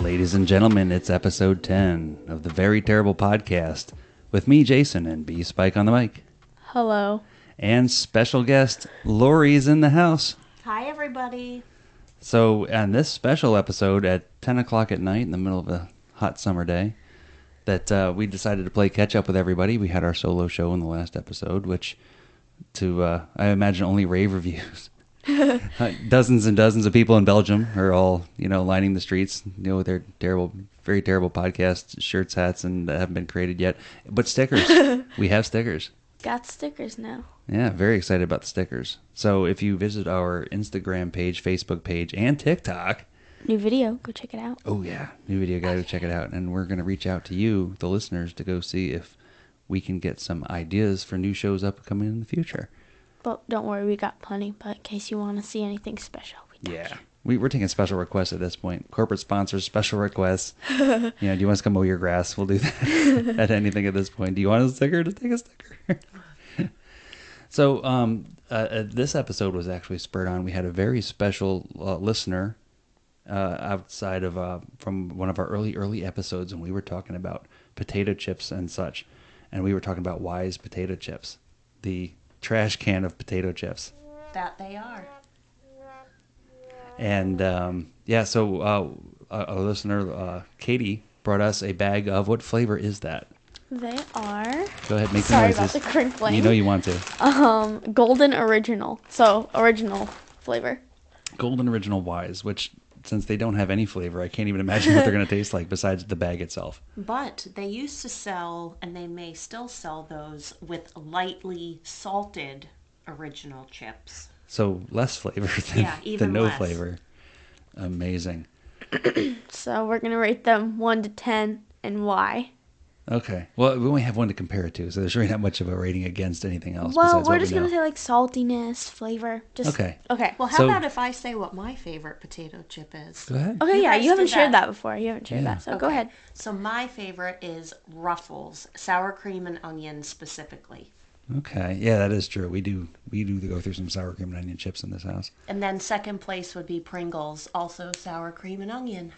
Ladies and gentlemen, it's episode 10 of the Very Terrible Podcast with me, Jason, and B Spike on the mic. Hello. And special guest, Laurie is in the house. Hi, everybody. So, on this special episode at 10 o'clock at night in the middle of a hot summer day, that we decided to play catch-up with everybody. We had our solo show in the last episode, which, I imagine, only rave reviews. Dozens and dozens of people in Belgium are all, lining the streets, with their terrible, very terrible podcast shirts, hats, and that haven't been created yet. But stickers. We have stickers. Got stickers now. Yeah, very excited about the stickers. So if you visit our Instagram page, Facebook page, and TikTok. New video. Go check it out. Oh, yeah. New video. Go check it out. And we're going to reach out to you, the listeners, to go see if we can get some ideas for new shows upcoming in the future. But don't worry, we got plenty. But in case you want to see anything special, we got you. We're taking special requests at this point. Corporate sponsors, special requests. Do you want us to come mow your grass? We'll do that at anything at this point. Do you want a sticker? Just take a sticker. So this episode was actually spurred on. We had a very special listener outside of from one of our early episodes, and we were talking about potato chips and such. And we were talking about Wise potato chips, the trash can of potato chips. That they are. And so a listener, Katie, brought us a bag of, what flavor is that? They are. Go ahead, make Sorry the noises. about the crinkling. You know you want to. Golden original. So original flavor. Golden Original Wise, which, since they don't have any flavor, I can't even imagine what they're going to taste like besides the bag itself. But they used to sell, and they may still sell those with lightly salted original chips. So less flavor than no flavor. Amazing. So we're going to rate them 1 to 10 and why. Okay. Well, we only have one to compare it to, so there's really not much of a rating against anything else. Well, we're just going to say like saltiness, flavor. Okay. Okay. Well, how about if I say what my favorite potato chip is? Go ahead. Okay, you haven't shared that before. So Okay. go ahead. So my favorite is Ruffles, sour cream and onion specifically. Okay. Yeah, that is true. We do go through some sour cream and onion chips in this house. And then second place would be Pringles, also sour cream and onion.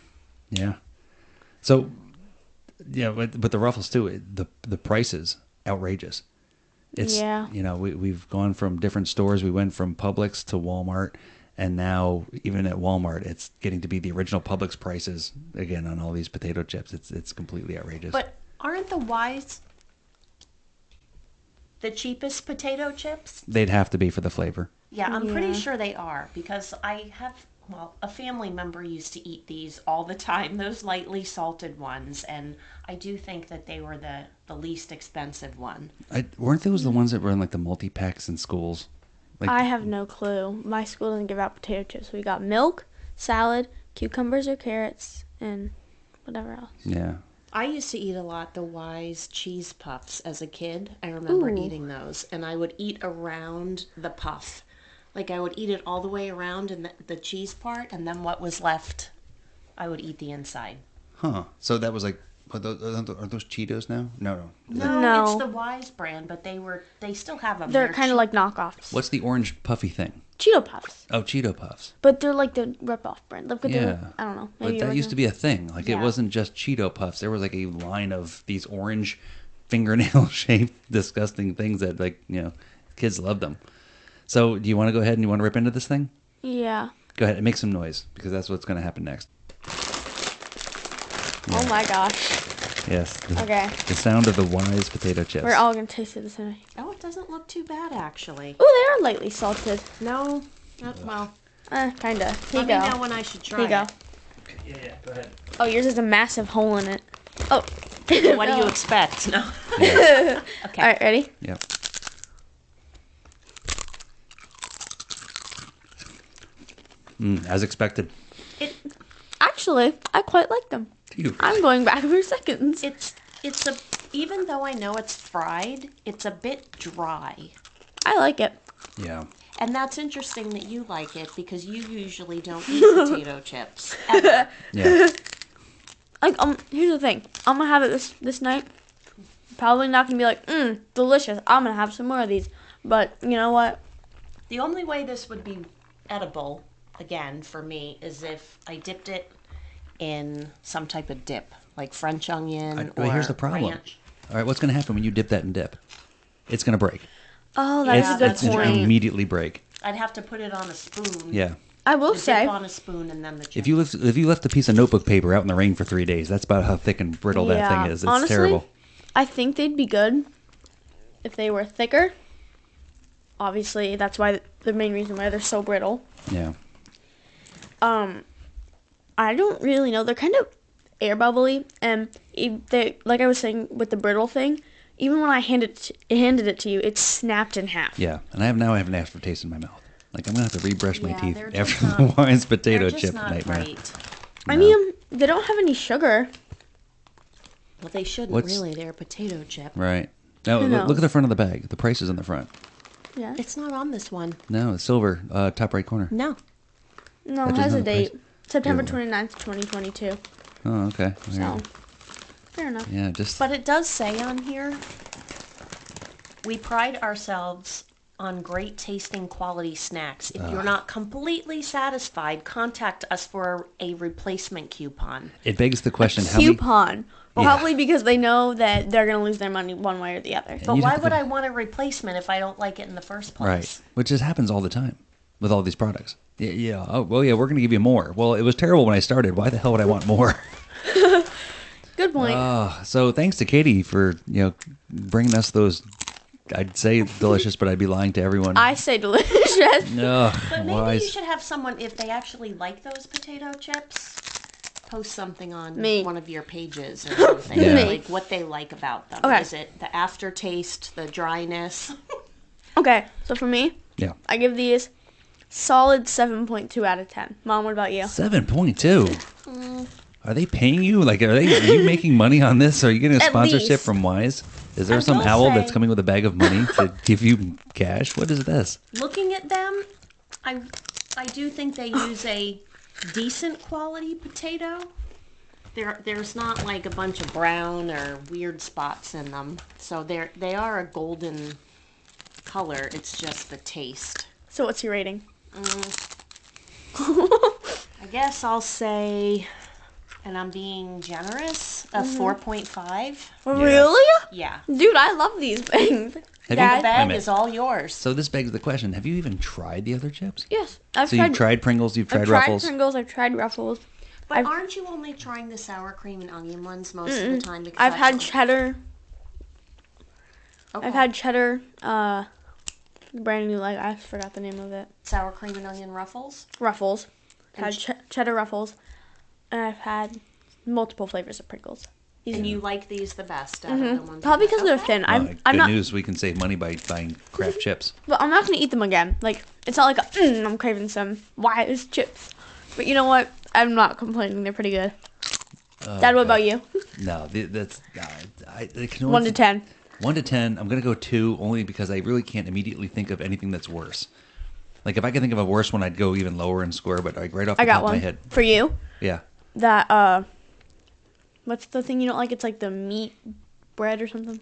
Yeah. So, yeah, but the Ruffles too, the price is outrageous. It's, we've gone from different stores. We went from Publix to Walmart, and now even at Walmart, it's getting to be the original Publix prices again on all these potato chips. It's completely outrageous. But aren't the Wise the cheapest potato chips? They'd have to be for the flavor. Yeah, I'm pretty sure they are, because I have, a family member used to eat these all the time, those lightly salted ones, and I do think that they were the least expensive one. Weren't those the ones that were in like the multi-packs in schools? I have no clue. My school doesn't give out potato chips. We got milk, salad, cucumbers or carrots, and whatever else. Yeah. I used to eat a lot the Wise cheese puffs as a kid. I remember eating those, and I would eat around the puff. Like, I would eat it all the way around in the cheese part, and then what was left, I would eat the inside. Huh. So that was like, are those Cheetos now? No. No. It's the Wise brand, but they still have them. They're kind of like knockoffs. What's the orange puffy thing? Cheeto Puffs. Oh, Cheeto Puffs. But they're like the rip-off brand. Look at I don't know. But that used to be a thing. Like, it wasn't just Cheeto Puffs. There was like a line of these orange fingernail-shaped disgusting things that, kids loved them. So, do you want to go ahead and you want to rip into this thing? Yeah. Go ahead and make some noise, because that's what's going to happen next. Yeah. Oh my gosh. Yes. Okay. The sound of the Wise potato chips. We're all going to taste it this time. Oh, it doesn't look too bad, actually. Oh, they are lightly salted. No. Well. Kind of. Here you go. go. Let me know when I should try Here you go. Okay, yeah, go ahead. Oh, yours has a massive hole in it. Oh. What do you expect? No. Yeah. Okay. All right, ready? Yep. As expected. Actually, I quite like them. I'm going back for seconds. Even though I know it's fried, it's a bit dry. I like it. Yeah. And that's interesting that you like it, because you usually don't eat potato chips. Ever. Yeah. Here's the thing. I'm gonna have it this night. Probably not gonna be like, delicious. I'm gonna have some more of these. But you know what? The only way this would be edible, again, for me, is if I dipped it in some type of dip, like French onion Well, or here's the problem. ranch. All right, what's going to happen when you dip that in dip? It's going to break. Oh, that's Yeah, a good that's It's true. going to point. immediately break. I'd have to put it on a spoon. Yeah. I will The say, dip on a spoon and then the chips. If you left a piece of notebook paper out in the rain for 3 days, that's about how thick and brittle that thing is. It's honestly, terrible. I think they'd be good if they were thicker. Obviously, that's why the main reason why they're so brittle. Yeah. I don't really know. They're kind of air bubbly, and they, like I was saying with the brittle thing, even when I handed it to you, it snapped in half. Yeah. And I have an aftertaste in my mouth. Like, I'm going to have to rebrush my Yeah, teeth they're just after the not- Wise potato They're just chip not nightmare. right. I No. mean, they don't have any sugar. Well, they shouldn't What's- really. They're a potato chip. Right. Now, Who look knows? at the front of the bag. The price is in the front. Yeah. It's not on this one. No, it's silver, top right corner. No. No, That it doesn't has a have a price. date. September Yeah. 29th, 2022. Oh, okay. All So, right. fair enough. Yeah, just... But it does say on here, we pride ourselves on great tasting quality snacks. If you're not completely satisfied, contact us for a replacement coupon. It begs the question, how many... Coupon. Yeah. Probably because they know that they're going to lose their money one way or the other. But you'd why have to would go- I want a replacement if I don't like it in the first place? Right. Which just happens all the time with all these products. Yeah, yeah. Oh, well, yeah, we're going to give you more. Well, it was terrible when I started. Why the hell would I want more? Good point. So thanks to Katie for, bringing us those, I'd say delicious, but I'd be lying to everyone. I say delicious. No, But maybe Wise. you should have someone, if they actually like those potato chips, post something on Me. one of your pages or something. Yeah. Like what they like about them. Okay. Is it the aftertaste, the dryness? Okay, so for me, Yeah. I give these solid 7.2 out of 10. Mom, what about you? 7.2. Are they paying you? Like, are you making money on this? Are you getting a At sponsorship least. from Wise? Is there I some will owl say- that's coming with a bag of money to give you cash? What is this? Looking at them, I do think they use a decent quality potato. There's not like a bunch of brown or weird spots in them. So they are a golden color. It's just the taste. So what's your rating? I guess I'll say, and I'm being generous, a 4.5. Really? Yeah. Dude, I love these things. Have The you- Dad? Wait a bag minute. is all yours. So this begs the question: have you even tried the other chips? Yes. I've So you've tried Pringles, you've tried I've Ruffles. tried Pringles, I've tried Ruffles. But I've- aren't you only trying the sour cream and onion ones most of the time? Because I've that's had what- cheddar. Okay. I've had cheddar, brand new, like, I forgot the name of it. sour cream and onion ruffles. Ruffles. I've And had cheddar Ruffles. And I've had multiple flavors of Pringles. And you like these the best out of the ones. Probably you because had. they're Okay. thin. Well, I'm good not, news, we can save money by buying craft chips. but I'm not going to eat them again. Like, it's not like I'm craving some Wise chips. But you know what? I'm not complaining. They're pretty good. Dad, what about you? No, that's I can only 1 to 10. 1 to 10. I'm gonna go 2 only because I really can't immediately think of anything that's worse. Like if I could think of a worse one, I'd go even lower in score. But like right off the I got top of my one. head, For you. yeah, That, what's the thing you don't like? It's like the meat bread or something.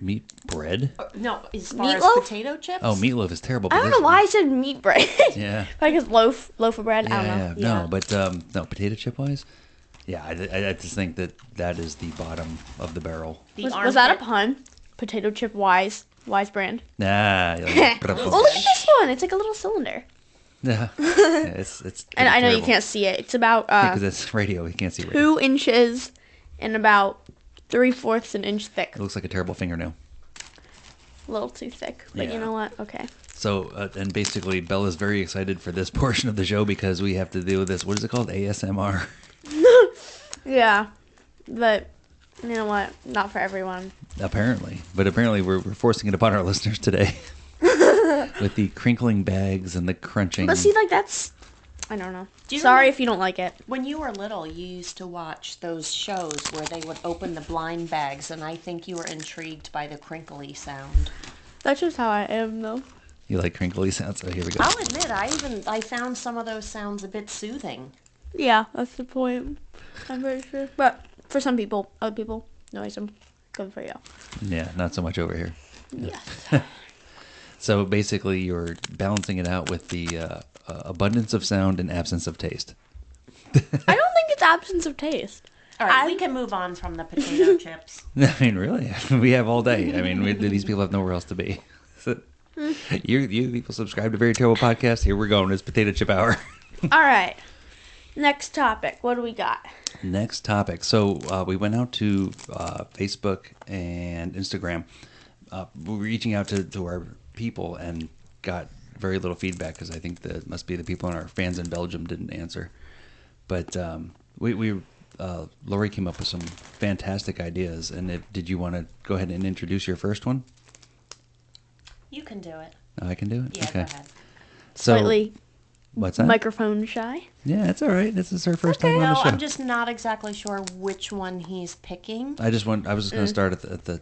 meat bread. No, as far as Meatloaf? potato chips. Oh, meatloaf is terrible. I but don't this- know why I said meat bread. Yeah. Like it's loaf of bread. I don't Yeah, know. yeah. Yeah. No, but no, potato chip wise, yeah, I just think that is the bottom of the barrel. The Was that a armpit- pun? Potato chip Wise brand. Nah, Oh, look at this one. It's like a little cylinder. yeah, it's And I know you terrible. can't see it. It's about because it's radio. You can't see radio. 2 inches and about 3/4 an inch thick. It looks like a terrible fingernail. A little too thick. But Yeah. you know what? Okay. So, and basically, Bella's very excited for this portion of the show because we have to deal with this. What is it called? ASMR. Yeah. But you know what? Not for everyone. Apparently. But apparently, we're forcing it upon our listeners today. With the crinkling bags and the crunching. But see, like that's. I don't know. Do you Sorry remember- if you don't like it. When you were little, you used to watch those shows where they would open the blind bags, and I think you were intrigued by the crinkly sound. That's just how I am, though. You like crinkly sounds? So here we go. I'll admit, I found some of those sounds a bit soothing. Yeah, that's the point. I'm very sure. But for some people, other people, no, I'm good for you. Yeah, not so much over here. Yes. So basically, you're balancing it out with the abundance of sound and absence of taste. I don't think it's absence of taste. All right, we can move on from the potato chips. I mean, really, we have all day. I mean, these people have nowhere else to be. So, you people subscribe to Very Terrible Podcast. Here we're going. It's Potato Chip Hour. All right. Next topic. What do we got? Next topic. So we went out to Facebook and Instagram. We were reaching out to our people and got very little feedback because I think that must be the people and our fans in Belgium didn't answer. But Laurie came up with some fantastic ideas. And did you want to go ahead and introduce your first one? You can do it. I can do it? Yeah, okay. go ahead. So, Slightly what's that? microphone shy. Yeah, it's all right. This is our first time on No, the show. I'm just not exactly sure which one he's picking. I was just going to start at the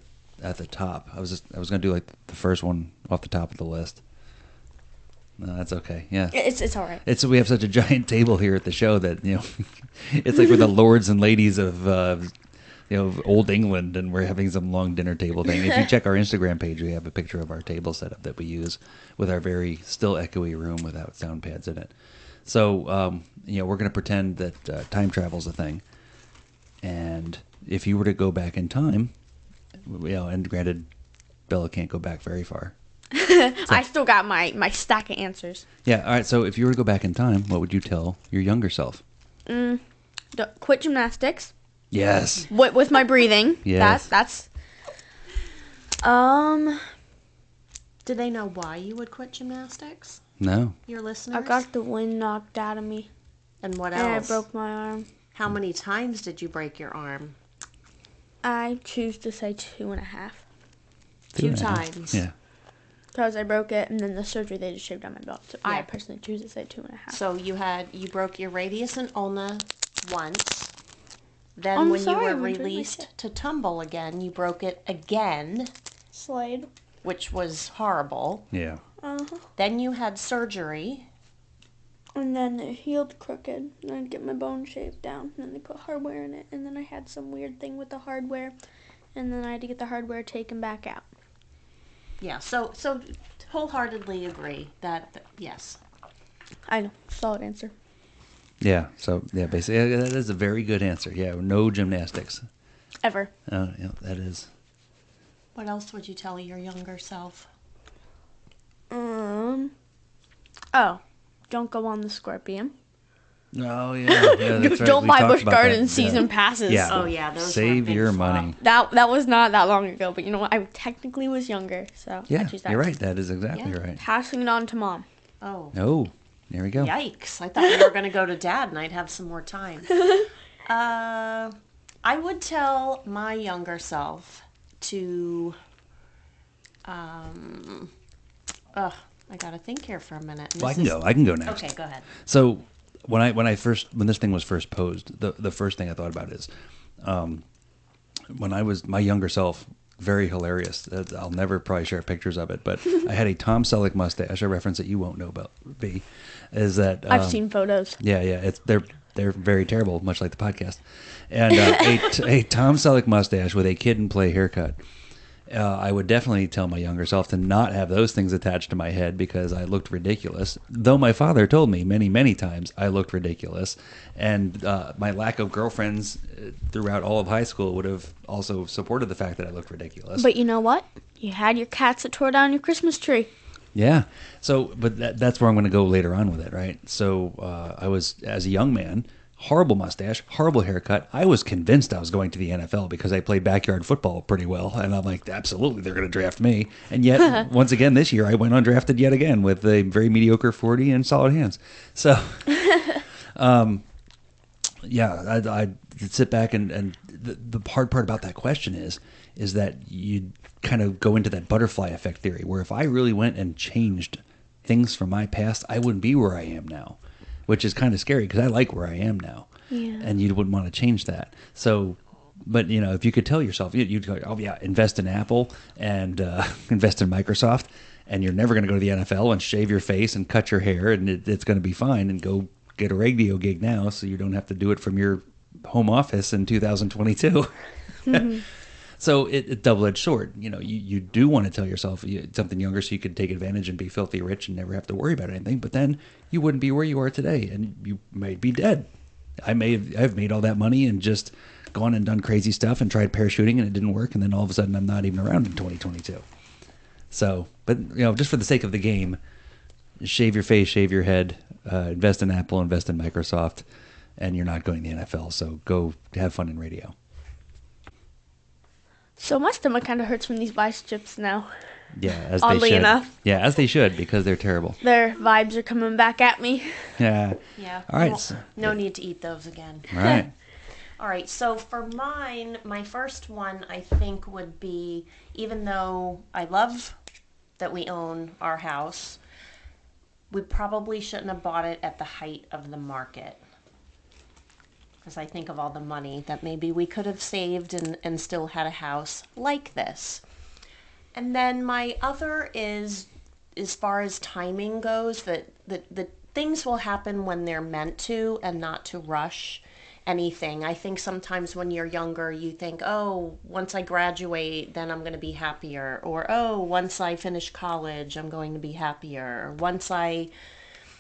top. I was going to do like the first one off the top of the list. No, that's okay. Yeah. It's all right. We have such a giant table here at the show that, it's like we're the lords and ladies of old England, and we're having some long dinner table thing. If you check our Instagram page, we have a picture of our table setup that we use with our very still echoey room without sound pads in it. So, we're going to pretend that time travel's a thing. And if you were to go back in time, and granted, Bella can't go back very far. I still got my stack of answers. Yeah, all right. So if you were to go back in time, what would you tell your younger self? Quit gymnastics. Yes. With my breathing. Yes. That's. Do they know why you would quit gymnastics? No. Your listeners? I got the wind knocked out of me. And what And I else? broke my arm. How many times did you break your arm? I choose to say 2.5. Two 2.5. times. Yeah. Because I broke it, and then the surgery, they just shaved down my belt. So I Yeah. personally choose to say 2.5. So you broke your radius and ulna once. Then I'm when sorry, you I'm were enjoying my released shit. to tumble again, you broke it again, Slade. which was horrible. Yeah. Uh-huh. Then you had surgery. And then it healed crooked. And I'd get my bone shaved down. And then they put hardware in it. And then I had some weird thing with the hardware. And then I had to get the hardware taken back out. Yeah, so wholeheartedly agree that yes. I know. Solid answer. Yeah. So yeah, basically that is a very good answer. Yeah. No gymnastics. Ever. Yeah, that is. What else would you tell your younger self? Oh. Don't go on the Scorpion. Oh yeah. Yeah, that's right. Don't We buy talked Busch about Garden that. season Yeah. passes. Yeah. Oh, yeah, those were a Save big your flop. money. That was not that long ago. But you know what? I technically was younger. So I Yeah, choose that. you're right. That is exactly Yeah. right. Passing it on to Mom. Oh, Oh, there we go. yikes. I thought we were going to go to Dad and I'd have some more time. I would tell my younger self to I got to think here for a minute. Well, I can go next. Okay, go ahead. So when this thing was first posed, the first thing I thought about is when I was my younger self, very hilarious. I'll never probably share pictures of it, but I had a Tom Selleck mustache. A reference that you won't know about. B is that I've seen photos. Yeah. They're very terrible, much like the podcast. And a Tom Selleck mustache with a kid and play haircut. I would definitely tell my younger self to not have those things attached to my head because I looked ridiculous. Though my father told me many, many times I looked ridiculous. And my lack of girlfriends throughout all of high school would have also supported the fact that I looked ridiculous. But you know what? You had your cats that tore down your Christmas tree. Yeah. So, but that's where I'm going to go later on with it, right? So I was, as a young man, horrible mustache, horrible haircut. I was convinced I was going to the NFL because I played backyard football pretty well. And I'm like, absolutely, they're going to draft me. And yet, once again, this year, I went undrafted yet again with a very mediocre 40 and solid hands. So, yeah, I'd sit back and the hard part about that question is that you kind of go into that butterfly effect theory where if I really went and changed things from my past, I wouldn't be where I am now, which is kind of scary because I like where I am now. Yeah. And you wouldn't want to change that. So, but if you could tell yourself, you'd go, oh yeah, invest in Apple and invest in Microsoft, and you're never going to go to the NFL and shave your face and cut your hair, and it's going to be fine, and go get a radio gig now so you don't have to do it from your home office in 2022. Mm-hmm. So it's double-edged sword. You do want to tell yourself something younger so you could take advantage and be filthy rich and never have to worry about anything. But then you wouldn't be where you are today, and you might be dead. I've made all that money and just gone and done crazy stuff and tried parachuting and it didn't work, and then all of a sudden I'm not even around in 2022. So, but just for the sake of the game, shave your face, shave your head, invest in Apple, invest in Microsoft, and you're not going to the NFL. So go have fun in radio. So my stomach kind of hurts from these Vice chips now. Yeah, as Oddly they should. enough. Yeah, as they should, because they're terrible. Their vibes are coming back at me. Yeah. Yeah. All right. Well, no need to eat those again. All right. All right, so for mine, my first one I think would be, even though I love that we own our house, we probably shouldn't have bought it at the height of the market. Because I think of all the money that maybe we could have saved and still had a house like this. And then my other is, as far as timing goes, that the things will happen when they're meant to and not to rush anything. I think sometimes when you're younger, you think, oh, once I graduate, then I'm going to be happier. Or, oh, once I finish college, I'm going to be happier. Or once I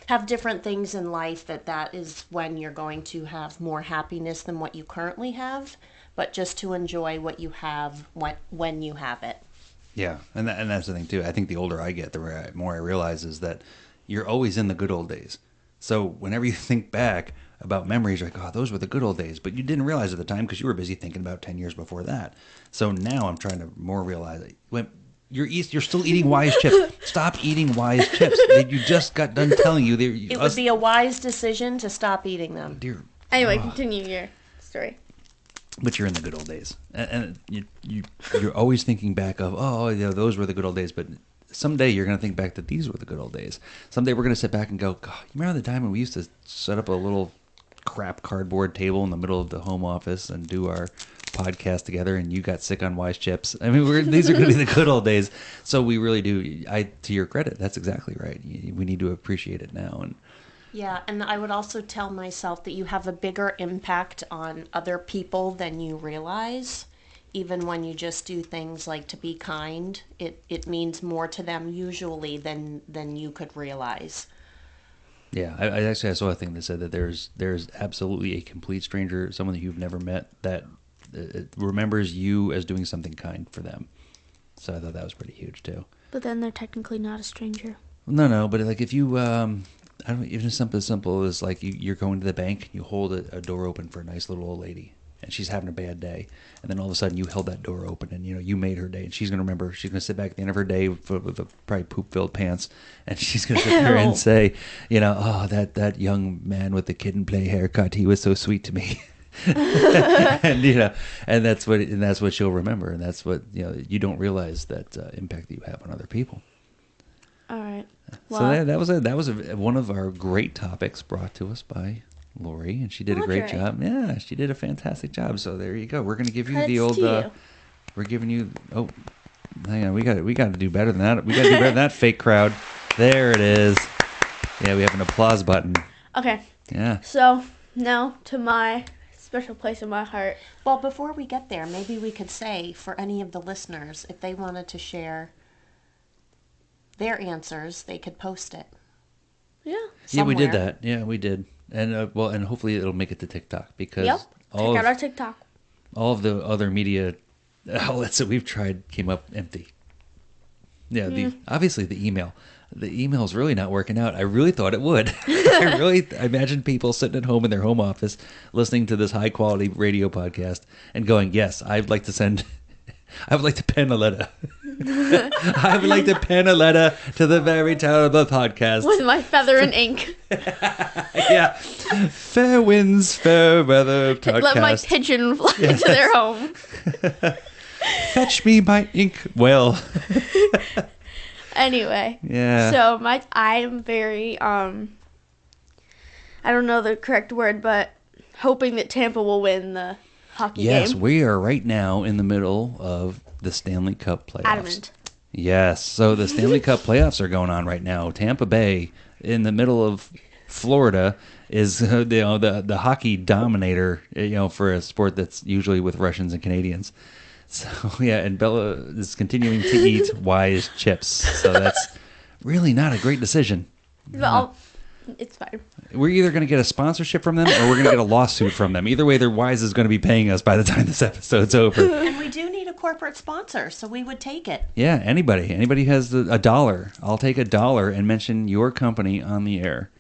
have different things in life, that is when you're going to have more happiness than what you currently have. But just to enjoy what you have when you have it. Yeah, and that's the thing too. I think the older I get, the more I realize is that you're always in the good old days. So whenever you think back about memories, you're like, oh, those were the good old days. But you didn't realize at the time because you were busy thinking about 10 years before that. So now I'm trying to more realize it. When you're still eating Wise chips. Stop eating Wise chips. You just got done telling you. It would be a wise decision to stop eating them. Dear. Anyway, continue your story. But you're in the good old days, and you're always thinking back of, oh, those were the good old days. But someday you're going to think back that these were the good old days. Someday we're going to sit back and go, God, you remember the time when we used to set up a little crap cardboard table in the middle of the home office and do our podcast together, and you got sick on Wise chips? I mean, these are going to be the good old days. So we really do. To your credit, that's exactly right. We need to appreciate it now. And yeah, and I would also tell myself that you have a bigger impact on other people than you realize. Even when you just do things like to be kind, it means more to them usually than you could realize. Yeah, I saw a thing that said that there's absolutely a complete stranger, someone that you've never met, that remembers you as doing something kind for them. So I thought that was pretty huge too. But then they're technically not a stranger. No, but like if you, I don't know, even something as simple as like you're going to the bank, you hold a door open for a nice little old lady, and she's having a bad day, and then all of a sudden you held that door open, and you made her day, and she's gonna remember. She's gonna sit back at the end of her day with probably poop-filled pants, and she's gonna sit there and say, oh, that young man with the kid and play haircut, he was so sweet to me. and that's what she'll remember, and that's what you don't realize that impact that you have on other people. All right. Well, So that was one of our great topics brought to us by Laurie, and she did a great job. Yeah, she did a fantastic job. So there you go. We're going to give you the old. We're giving you. Oh, hang on. We got to do better than that. We got to do better than that. Fake crowd. There it is. Yeah, we have an applause button. Okay. Yeah. So now to my special place in my heart. Well, before we get there, maybe we could say for any of the listeners, if they wanted to share their answers, they could post it. Yeah. Yeah, we did somewhere. that. Yeah, we did. And and hopefully it'll make it to TikTok because Check out our TikTok. all of the other media outlets that we've tried came up empty. Yeah, obviously the email. The email's really not working out. I really thought it would. I imagined people sitting at home in their home office listening to this high quality radio podcast and going, "Yes, I would like to pen a letter. I would like to pen a letter to the very terrible podcast With my feather and ink. Yeah, fair winds, fair weather podcast. Let my pigeon fly to their home. Fetch me my ink well. Anyway. Yeah. So I am very I don't know the correct word, but hoping that Tampa will win the hockey game. Yes, we are right now in the middle of the Stanley Cup playoffs. Adamant. Yes, so the Stanley Cup playoffs are going on right now. Tampa Bay, in the middle of Florida, is the hockey dominator. For a sport that's usually with Russians and Canadians. So yeah, and Bella is continuing to eat Wise chips. So that's really not a great decision. Well, It's fine. We're either going to get a sponsorship from them or we're going to get a lawsuit from them. Either way, their Wise is going to be paying us by the time this episode's over. And we do need a corporate sponsor, so we would take it. Yeah, anybody. Anybody has a dollar. I'll take $1 and mention your company on the air.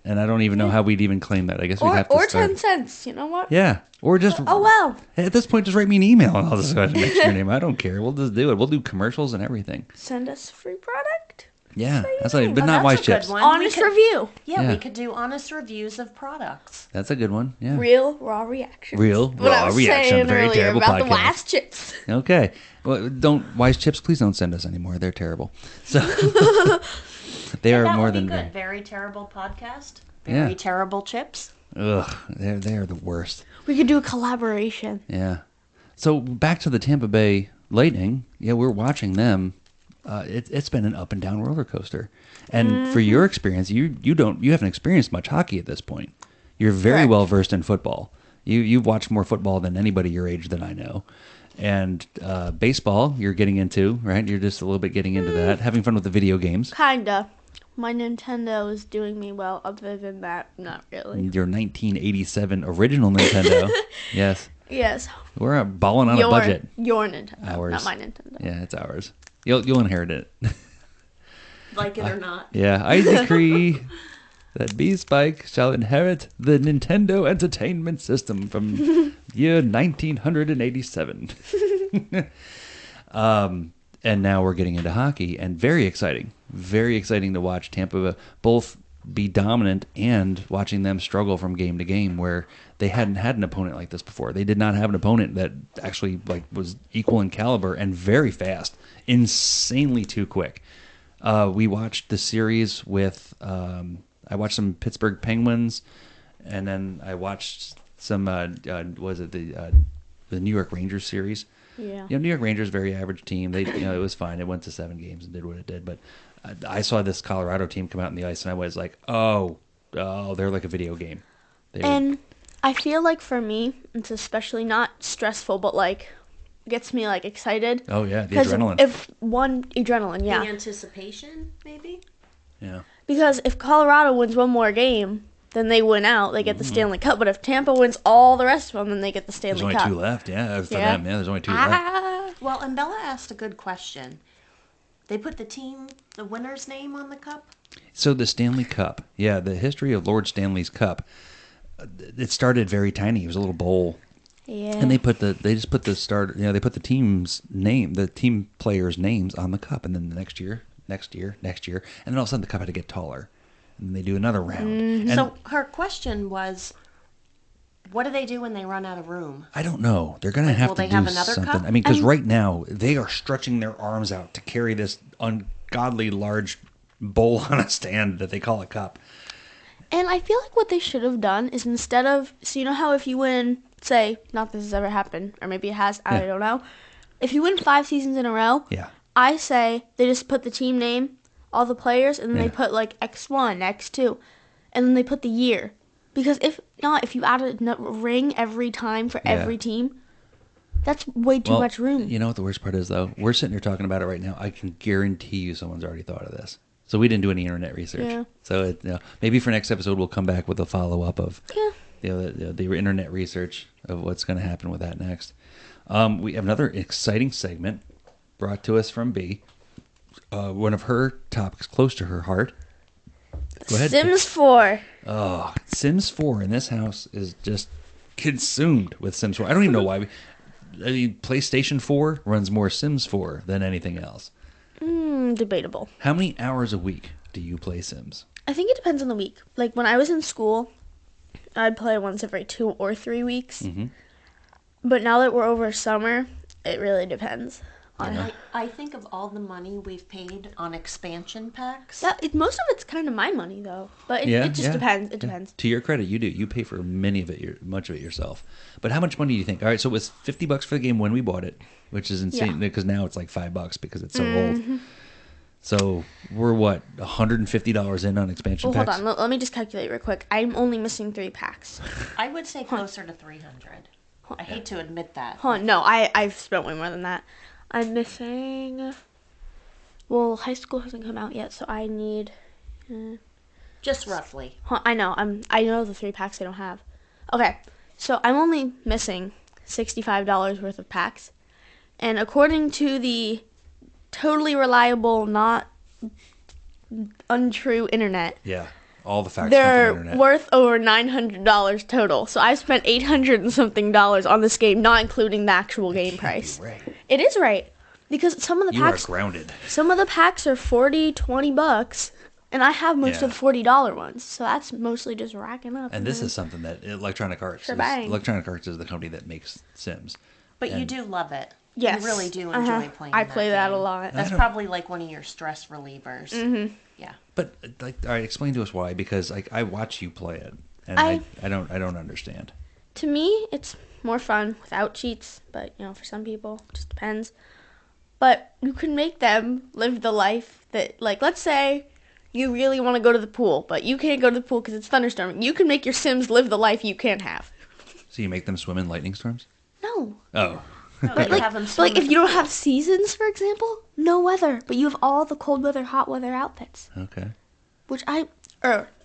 And I don't even know how we'd even claim that. I guess we'd have to Or start. 10 cents. You know what? Yeah. Or just... Oh, well. At this point, just write me an email and I'll just go ahead and mention your name. I don't care. We'll just do it. We'll do commercials and everything. Send us free product. Yeah. Say That's your like, name. but Oh, not that's Wise a good Chips. one. Honest review. Yeah, we Yeah. could do honest reviews of products. That's a good one. Yeah. Real raw reactions. Real What I raw was reaction. saying Very earlier terrible about podcast. the Wise Chips. Okay. Well, Wise Chips, please don't send us anymore. They're terrible. So they are That more would be than good. good. Very terrible podcast. Yeah. Very terrible chips. Ugh, they are the worst. We could do a collaboration. Yeah. So back to the Tampa Bay Lightning. Yeah, we're watching them. It's been an up and down roller coaster. And for your experience, you haven't experienced much hockey at this point. You're very Correct. well versed in football. You've watched more football than anybody your age that I know. And baseball, you're getting into, right? You're just a little bit getting into that, having fun with the video games. Kinda. My Nintendo is doing me well. Other than that, not really. Your 1987 original Nintendo. Yes. Yes. We're balling on a budget. Your Nintendo, Ours. not my Nintendo. Yeah, it's ours. You'll inherit it. Like it or not. Yeah, I decree that B-Spike shall inherit the Nintendo Entertainment System from year 1987. And now we're getting into hockey, and very exciting to watch Tampa both be dominant and watching them struggle from game to game, where they hadn't had an opponent like this before. They did not have an opponent that actually was equal in caliber and very fast, insanely too quick. We watched the series with I watched some Pittsburgh Penguins, and then I watched some was it the New York Rangers series. Yeah. New York Rangers, very average team. They, it was fine. It went to 7 games and did what it did. But I saw this Colorado team come out on the ice, and I was like, oh, they're like a video game. And I feel like for me, it's especially not stressful, but like gets me like excited. Oh yeah, the 'Cause adrenaline. If one adrenaline, yeah. The anticipation, maybe? Yeah. Because if Colorado wins one more game, then they win out. They get the Mm-hmm. Stanley Cup. But if Tampa wins all the rest of them, then they get the Stanley There's only Cup. 2 left. Yeah, for Yeah. them. Yeah, there's only 2 left. Ah. Well, and Bella asked a good question. They put the winner's name on the cup? So the Stanley Cup. Yeah, the history of Lord Stanley's Cup. It started very tiny. It was a little bowl. Yeah. And they just put they put the team's name, the team players' names on the cup, and then the next year, and then all of a sudden the cup had to get taller, and they do another round. And So her question was, what do they do when they run out of room? I don't know. They're gonna have will to they do have another something. cup? I mean, because right now they are stretching their arms out to carry this ungodly large bowl on a stand that they call a cup. And I feel like what they should have done is instead of, so you know how if you win, say, not this has ever happened, or maybe it has, I Yeah. don't know. If you win 5 seasons in a row, Yeah. I say they just put the team name, all the players, and then Yeah. they put like X1, X2, and then they put the year. Because if not, if you add a ring every time for Yeah. every team, that's way too Well, much room. You know what the worst part is, though? We're sitting here talking about it right now. I can guarantee you someone's already thought of this. So we didn't do any internet research. Yeah. So maybe for next episode we'll come back with a follow-up of Yeah. the internet research of what's going to happen with that next. We have another exciting segment brought to us from B. One of her topics close to her heart. Go ahead. Sims 4. Oh, Sims 4 in this house is just consumed with Sims 4. I don't even know why. I mean, PlayStation 4 runs more Sims 4 than anything else. Debatable. How many hours a week do you play Sims? I think it depends on the week. Like when I was in school, I'd play once every 2 or 3 weeks. Mm-hmm. But now that we're over summer, it really depends. And I think of all the money we've paid on expansion packs. Most of it's kind of my money though, but it just depends. It depends. To your credit, you do. You pay for much of it yourself. But how much money do you think? All right, so it was $50 for the game when we bought it, which is insane because now it's like $5 because it's so old. So we're what, $150 in on expansion Well, packs? hold on. Let me just calculate real quick. I'm only missing 3 packs. I would say closer to 300. I hate to admit that. Hold on. No, I've spent way more than that. I'm missing. Well, high school hasn't come out yet, so I need Just roughly. I know. I know the 3 packs they don't have. Okay, so I'm only missing $65 worth of packs, and according to the totally reliable, not untrue internet, Yeah. All the facts come from the they're internet. worth over $900 total. So I've spent $800 and something on this game, not including the actual game price. Right. It is right, because some of the You packs, are grounded. some of the packs are $40-$20, and I have most of the $40 ones. So that's mostly just racking up. And this is something that Electronic Arts. Shebang. Electronic Arts is the company that makes Sims. But you And- do love it. Yes. You really do enjoy playing I play that a game. lot. That's don't- probably like one of your stress relievers. Mm-hmm. Yeah. But like, all right, explain to us why. Because like I watch you play it, and I don't understand. To me, it's more fun without cheats, but for some people, it just depends. But you can make them live the life that, like, let's say you really want to go to the pool, but you can't go to the pool because it's thunderstorming. You can make your Sims live the life you can't have. So you make them swim in lightning storms? No. Oh. But like if you don't have seasons, for example, no weather, but you have all the cold weather, hot weather outfits. Okay. Which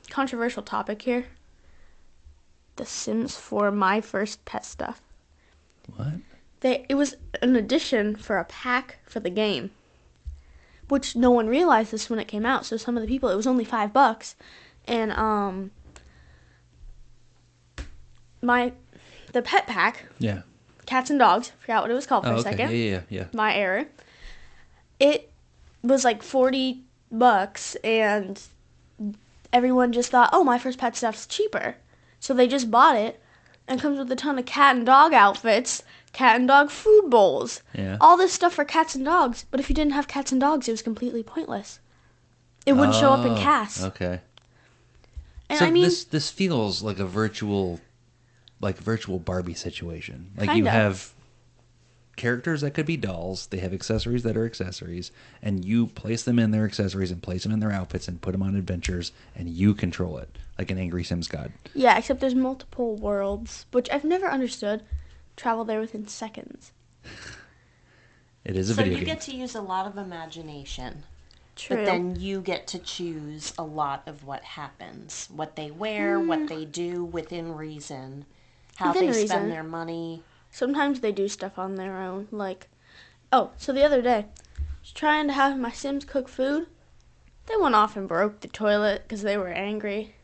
controversial topic here. The Sims 4 My First Pet stuff. What? It was an addition for a pack for the game, which no one realized this when it came out. So some of the people, it was only $5, and the pet pack, Yeah. cats and dogs, forgot what it was called for Oh, a okay. second. Yeah. My error. It was like $40, and everyone just thought, oh, My First Pet stuff's cheaper, so they just bought it, and it comes with a ton of cat and dog outfits, cat and dog food bowls, Yeah. all this stuff for cats and dogs. But if you didn't have cats and dogs, it was completely pointless. It wouldn't show up in cast. Okay. And So I mean, this feels like a virtual Barbie situation. Like you Kinda. have characters that could be dolls. They have accessories that are accessories, and you place them in their accessories and place them in their outfits and put them on adventures, and you control it like an angry Sims god. yeah, except there's multiple worlds, which I've never understood. Travel there within seconds. It is a So video you game. get to use a lot of imagination. True. But then you get to choose a lot of what happens. What they wear, what they do within reason. How Within they reason. spend their money. Sometimes they do stuff on their own, like, so the other day, I was trying to have my Sims cook food. They went off and broke the toilet because they were angry.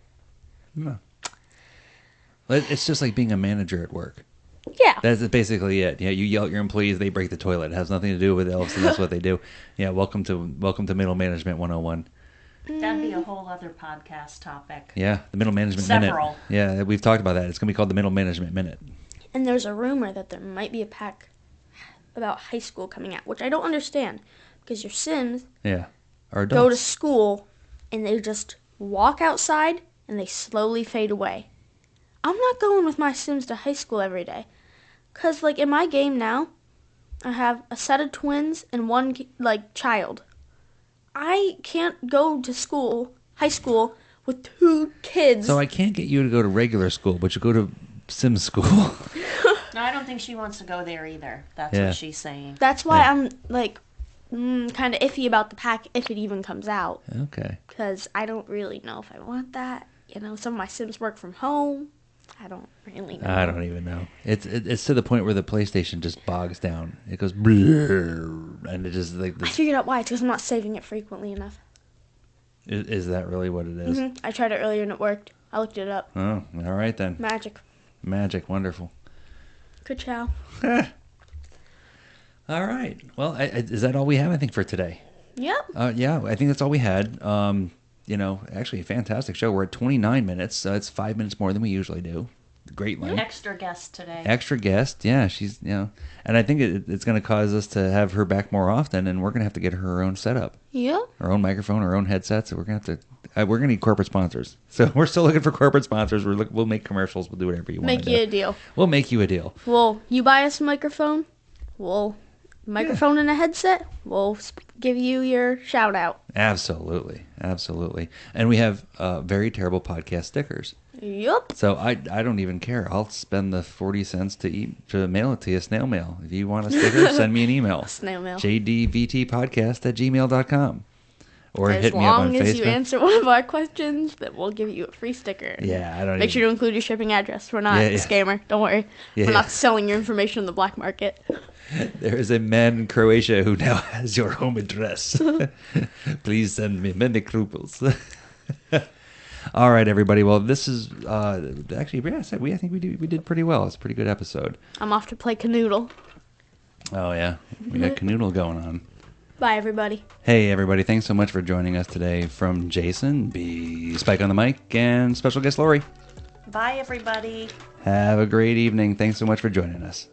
No. It's just like being a manager at work. Yeah. That's basically it. Yeah, you yell at your employees, they break the toilet. It has nothing to do with elves, and that's what they do. Yeah, welcome to Middle Management 101. That'd be a whole other podcast topic. Yeah, the Middle Management Several. Minute. Yeah, we've talked about that. It's going to be called the Middle Management Minute. And there's a rumor that there might be a pack about high school coming out, which I don't understand, because your Sims Yeah. Or go to adults. school and they just walk outside and they slowly fade away. I'm not going with my Sims to high school every day. Because, like, in my game now, I have a set of twins and one, child. I can't go to high school, with 2 kids. So I can't get you to go to regular school, but you go to Sim school. No, I don't think she wants to go there either. That's Yeah. what she's saying. That's why Yeah. I'm, kind of iffy about the pack if it even comes out. Okay. Because I don't really know if I want that. Some of my Sims work from home. I don't really know. I don't even know. It's to the point where the PlayStation just bogs down. It goes blurr, and it just like I this. figured out why. It's because I'm not saving it frequently enough. Is that really what it is? I tried it earlier and it worked. I looked it up. Oh, all right then. Magic. Magic, wonderful. Good chow. All right. Well, is that all we have? I think for today. Yep. Yeah, I think that's all we had. Actually, a fantastic show. We're at 29 minutes, so it's 5 minutes more than we usually do. Great length. Extra guest today. Extra guest, yeah, she's and I think it's going to cause us to have her back more often, and we're going to have to get her own setup, Yep. her own microphone, her own headset. So we're going to have to. We're going to need corporate sponsors. So we're still looking for corporate sponsors. We'll make commercials. We'll do whatever you want. Make you a deal. We'll make you a deal. Well, you buy us a microphone. Microphone and a headset. We'll give you your shout out. Absolutely. And we have very terrible podcast stickers. Yup. So I don't even care. I'll spend the 40 cents to mail it to you, snail mail. If you want a sticker, send me an email. Snail mail. jdvtpodcast@gmail.com. Or As hit me up on long as you Facebook. answer one of our questions, then we'll give you a free sticker. Yeah, I don't Make sure to include your shipping address. We're not Yeah, a yeah. scammer. Don't worry. Yeah, We're yeah. not selling your information on the black market. There is a man in Croatia who now has your home address. Please send me many rubles. All right, everybody. Well, this is actually, yeah, I think we did pretty well. It's a pretty good episode. I'm off to play Canoodle. Oh yeah, we got Canoodle going on. Bye, everybody. Hey, everybody. Thanks so much for joining us today. From Jason, B, Spike on the mic, and special guest Laurie. Bye, everybody. Have a great evening. Thanks so much for joining us.